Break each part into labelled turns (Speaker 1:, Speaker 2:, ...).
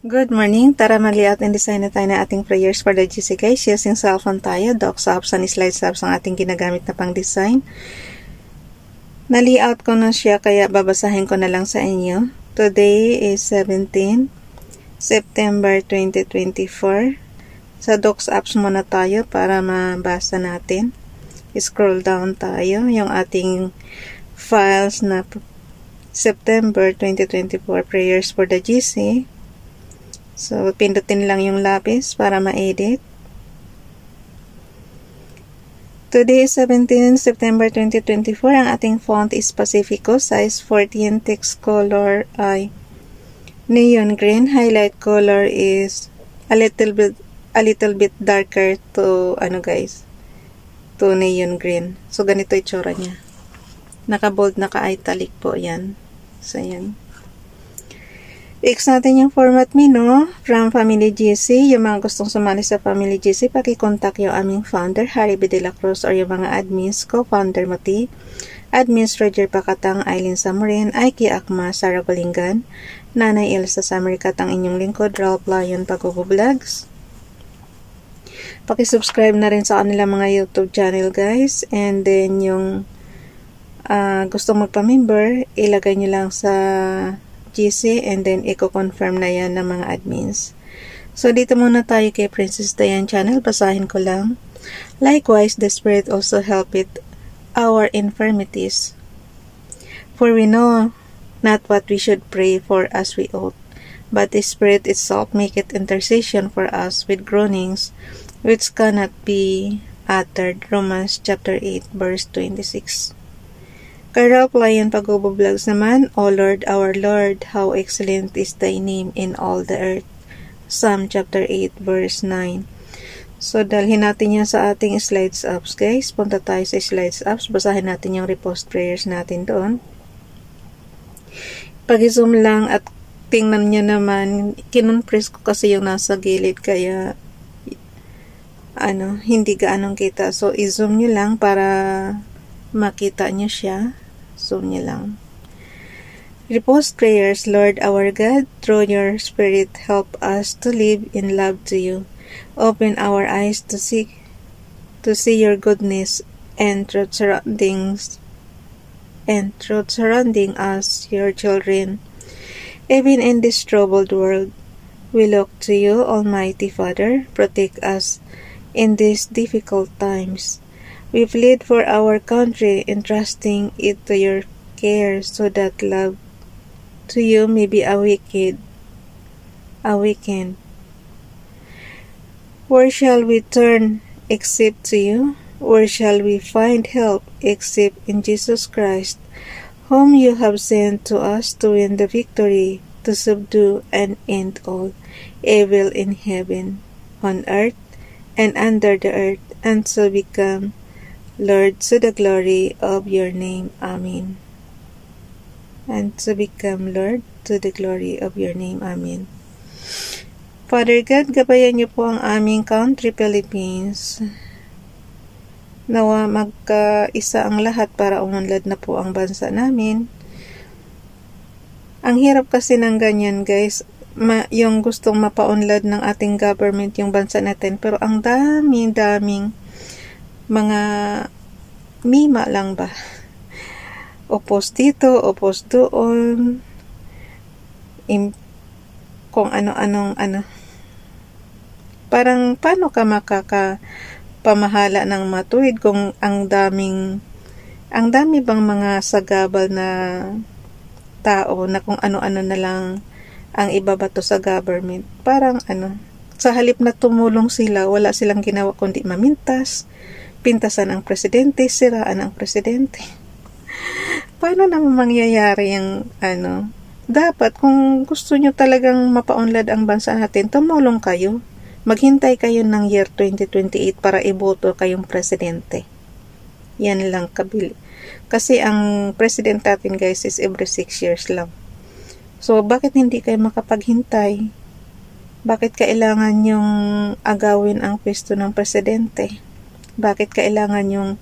Speaker 1: Good morning! Tara mag-layout and design na tayo na ating prayers for the GC guys. Using cellphone tayo, docs apps and slides apps ang ating ginagamit na pang design. Na-layout ko na siya kaya babasahin ko na lang sa inyo. Today is 17 September 2024. Sa docs apps muna tayo para mabasa natin. Scroll down tayo yung ating files na September 2024 prayers for the GC. So, pindutin lang yung lapis para ma-edit. Today is 17 September 2024. Ang ating font is Pacifico. Size 14. Text color ay neon green. Highlight color is a little bit darker to to neon green. So, ganito itsura niya. Naka-bold, naka-italic po yan. So, yan. Fix natin yung format menu from Family GC. Yung mga gustong sumali sa Family GC, pakicontact yung aming founder, Harry B. De La Cruz, or yung mga admins, co-founder Mati, admins Roger Pacatang, Aileen Samurin, Aiki Akma, Sarah Balingan, Nanay Elsa Samarikat, ang inyong lingkod, Ralph Lion, Pagogo Vlogs. Pakisubscribe na rin sa kanilang mga YouTube channel guys. And then yung gustong magpa-member, ilagay nyo lang sa GC and then i-confirm na yan ng mga admins. So, dito muna tayo kay Princess Diane channel. Basahin ko lang. Likewise, the Spirit also helpeth our infirmities. For we know not what we should pray for as we ought, but the Spirit itself maketh intercession for us with groanings which cannot be uttered. Romans chapter 8 verse 26. Kay Ralph Lion Pagobo Vlogs naman, O Lord, our Lord, how excellent is Thy name in all the earth. Psalm chapter 8 verse 9. So, dalhin natin yan sa ating slides apps guys. Punta tayo sa slides apps. Basahin natin yung repost prayers natin doon. Pag-zoom lang at tingnan nyo naman, kinunpress ko kasi yung nasa gilid kaya hindi gaanong kita. So, i-zoom nyo lang para makita nyo siya. Zoom nyo lang. Repost prayers. Lord our God, through your Spirit, help us to live in love to you. Open our eyes to see your goodness and truth surrounding us, your children. Even in this troubled world, we look to you, Almighty Father. Protect us in these difficult times. We plead for our country, entrusting it to your care, so that love to you may be awakened. Where shall we turn except to you? Where shall we find help except in Jesus Christ, whom you have sent to us to win the victory, to subdue and end all evil in heaven, on earth, and under the earth, and so become Lord, to the glory of your name. Amen. And to become Lord, to the glory of your name. Amen. Father God, gabayan niyo po ang aming country, Philippines. Nawa magkaisa ang lahat para umunlad na po ang bansa namin. Ang hirap kasi ng ganyan, guys. Yung gustong mapaunlad ng ating government yung bansa natin. Pero ang daming mga mima lang ba? Opos dito, opos doon. Kung ano-anong Parang paano ka makakapamahala ng matuwid kung ang dami bang mga sagabal na tao na kung ano-ano na lang ang ibabato sa government. Parang sa halip na tumulong sila, wala silang ginawa kundi mamintas, pintasan ang presidente, siraan ang presidente. Paano naman mangyayari yung Dapat kung gusto nyo talagang mapaunlad ang bansa natin, tumulong kayo. Maghintay kayo ng year 2028 para iboto kayong presidente. Yan lang kabili. Kasi ang president natin guys is every 6 years lang. So, bakit hindi kayo makapaghintay? Bakit kailangan yung agawin ang pwesto ng presidente? Bakit kailangan yung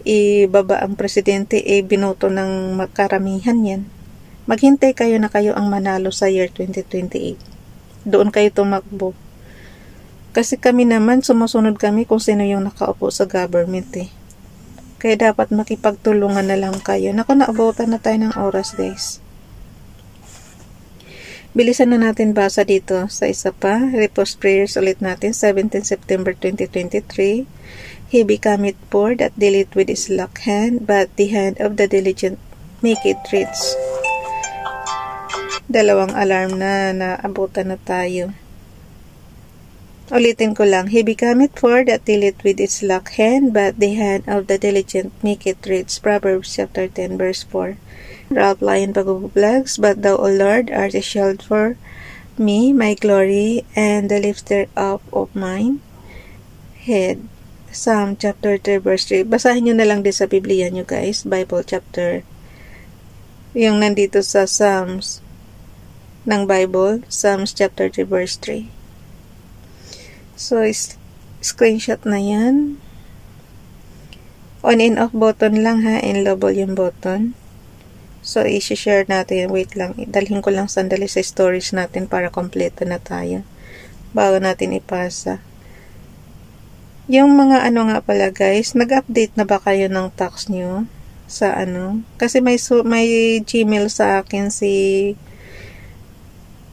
Speaker 1: ibaba ang presidente, binoto ng makaramihan yan? Maghintay kayo na kayo ang manalo sa year 2028. doon kayo tumakbo. Kasi kami naman, sumusunod kami kung sino yung nakaupo sa government eh. Kaya dapat makipagtulungan na lang kayo. Naku, naabutan na tayo ng oras, guys. Bilisan na natin basa dito sa isa pa. Repost prayers ulit natin. 17 September 2023. He becometh poor that dealeth with his slack hand, but the hand of the diligent make it rich. Dalawang alarm na naabutan na tayo. Ulitin ko lang. He becometh poor that dealeth with his slack hand, but the hand of the diligent make it rich. Proverbs chapter 10 verse 4. Ralph Lyon Pagubublags, but thou, O Lord, art a shield for me, my glory, and the lifter up of mine head. Psalm chapter 3 verse 3. Basahin nyo na lang din sa Biblia nyo, guys. Bible chapter. Yung nandito sa Psalms ng Bible. Psalms chapter 3 verse 3. So, screenshot na yan. On and off button lang ha, and low volume button. So, i-share natin. Wait lang. Dalhin ko lang sandali sa storage natin para kompleto na tayo. Bago natin ipasa. Yung mga ano nga pala guys, nag-update na ba kayo ng tax nyo? Sa ano? Kasi may Gmail sa akin si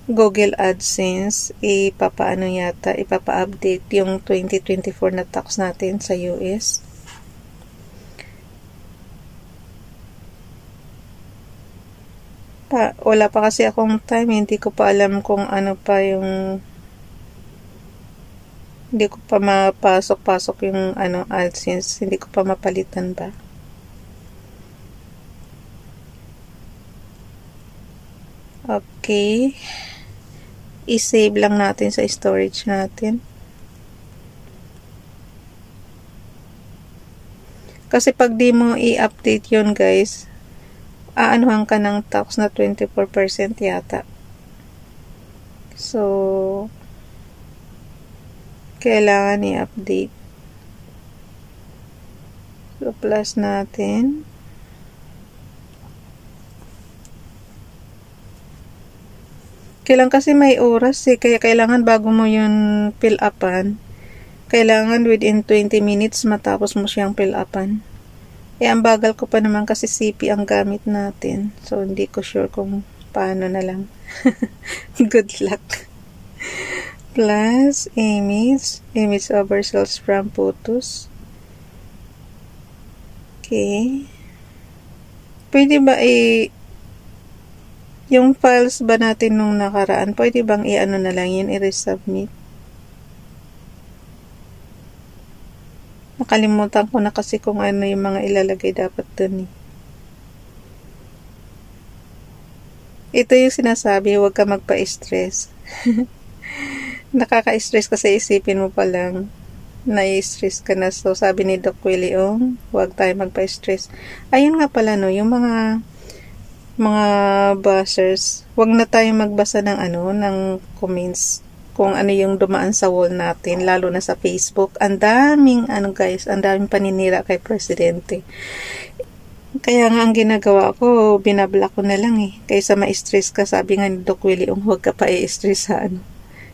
Speaker 1: Google AdSense, ipapa-update yung 2024 na tax natin sa US. Wala pa kasi akong time, hindi ko pa alam kung ano pa yung, hindi ko pa mapasok-pasok yung ano AdSense, hindi ko pa mapalitan ba. Okay. I-save lang natin sa storage natin. Kasi pag di mo i-update yun guys, aanuhan ka ng tax na 24% yata. So, kailangan i-update. So, plus natin. Kailangan kasi may oras eh, kaya kailangan bago mo yun fill upan, kailangan within 20 minutes matapos mo siyang fill upan. Eh, ang bagal ko pa naman kasi CP ang gamit natin. So, hindi ko sure kung paano na lang. Good luck. Plus, image oversells from photos. Okay. Pwede ba yung files ba natin nung nakaraan, pwede bang i-ano na lang yun, i-resubmit? Nakalimutan ko na kasi kung ano yung mga ilalagay dapat dun eh. Ito yung sinasabi, huwag ka magpa-stress. Nakaka-stress kasi isipin mo pa lang, na-stress ka na. So, sabi ni Doc Willie Ong, huwag tayo magpa-stress. Ayun nga pala no, yung mga buzzers, wag na tayong magbasa ng ng comments kung ano yung dumaan sa wall natin, lalo na sa Facebook. Ang daming guys, ang daming paninira kay presidente. Kaya nga ang ginagawa ko, binablock ko na lang eh, kaysa ma-stress ka. Sabi nga ni Doc Willie, huwag ka pa i-stress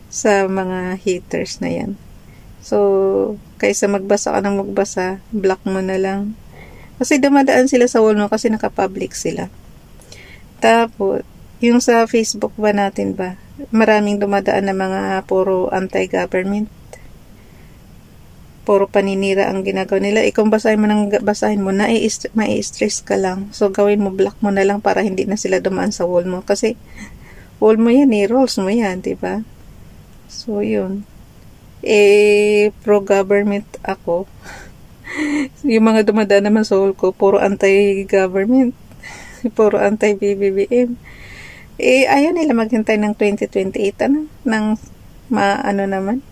Speaker 1: sa mga haters na yan. So, kaysa magbasa ka ng magbasa, block mo na lang. Kasi dumadaan sila sa wall mo kasi nakapublic sila. Tapos, yung sa Facebook ba natin ba, maraming dumadaan na mga puro anti-government. Puro paninira ang ginagawa nila. Kung basahin mo, mai-stress ka lang. So, gawin mo, block mo na lang para hindi na sila dumaan sa wall mo. Kasi, wall mo yan rules mo yan, diba? So, yun. Pro-government ako. Yung mga dumadaan naman sa wall ko, puro anti-government. Puro anti-BBBM. Ayaw nila maghintay ng 2028, naman.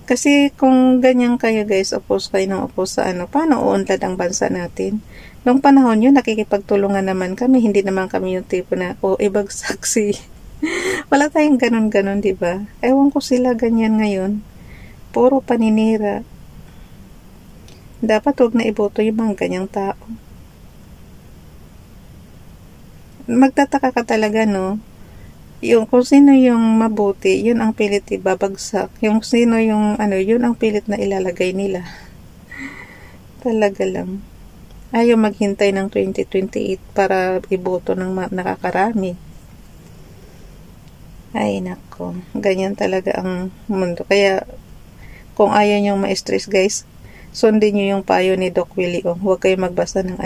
Speaker 1: Kasi kung ganyan kayo guys, oppose kayo ng oppose sa paano uunlad ang bansa natin? Noong panahon yun, nakikipagtulungan naman kami, hindi naman kami yung tipo na, ibagsak si. Wala tayong ganon-ganon, diba? Ewan ko sila ganyan ngayon. Puro paninira. Dapat huwag na iboto yung mga ganyang tao. Magtataka ka talaga, no? yung kung sino yung mabuti, yun ang pilit ibabagsak. Yung sino yung yun ang pilit na ilalagay nila. Talaga lang. Ayaw maghintay ng 2028 para iboto ng nakakarami. Ay nako, ganyan talaga ang mundo. Kaya kung ayaw nyong ma-stress guys, sundin nyo yung payo ni Doc Willie Ong. Huwag kayong magbasa ng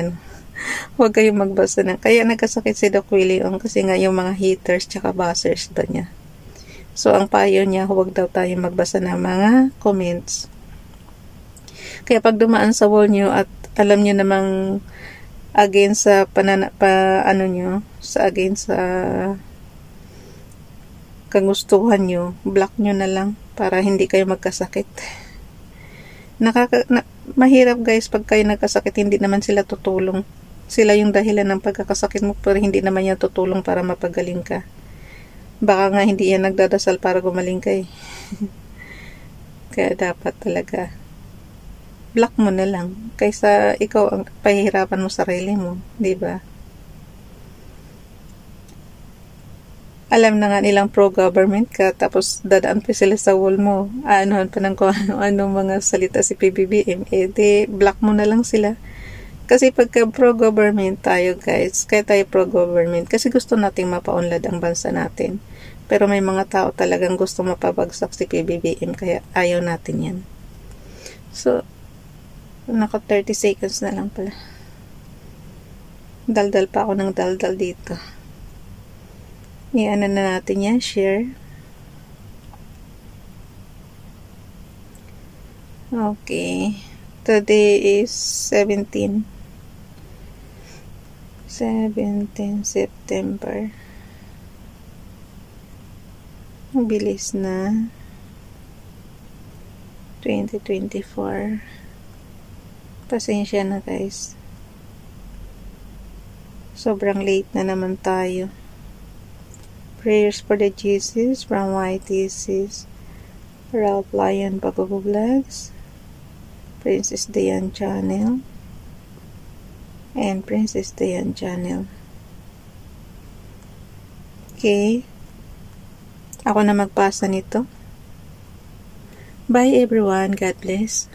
Speaker 1: huwag kayong magbasa ng, kaya nagkasakit si Doc Willie Ong kasi nga yung mga haters tsaka buzzers daw niya. So ang payo niya, huwag daw tayong magbasa ng mga comments. Kaya pag dumaan sa wall nyo at alam nyo namang against sa against sa kagustuhan nyo, block nyo na lang para hindi kayo magkasakit. Mahirap guys pag kayo nagkasakit, hindi naman sila tutulong. Sila yung dahilan ng pagkakasakit mo, pero hindi naman yan tutulong para mapagaling ka. Baka nga hindi yan nagdadasal para gumaling ka eh. Kaya dapat talaga block mo na lang kaysa ikaw ang pahihirapan mo sarili mo, di ba? Alam na nga nilang pro-government ka, tapos dadaan pa sila sa wall mo. Aanohan pa ng kung ano mga salita si PBBM. Di block mo na lang sila. Kasi pagka pro-government tayo guys, kaya tayo pro-government kasi gusto nating mapaunlad ang bansa natin. Pero may mga tao talagang gusto mapabagsak si PBBM, kaya ayaw natin yan. So, naka 30 seconds na lang pala. Daldal pa ako ng daldal dito. I-ano na natin yan, share. Okay. Today is 17 September. Bilis na. 2024. Pasensya na guys. Sobrang late na naman tayo. Prayers for the Jesus from YTC's Ralph Lion Bagogo Vlogs, Princess Dayan Channel, and Princess Dayan Channel. Okay. Ako na magpasa nito. Bye everyone. God bless.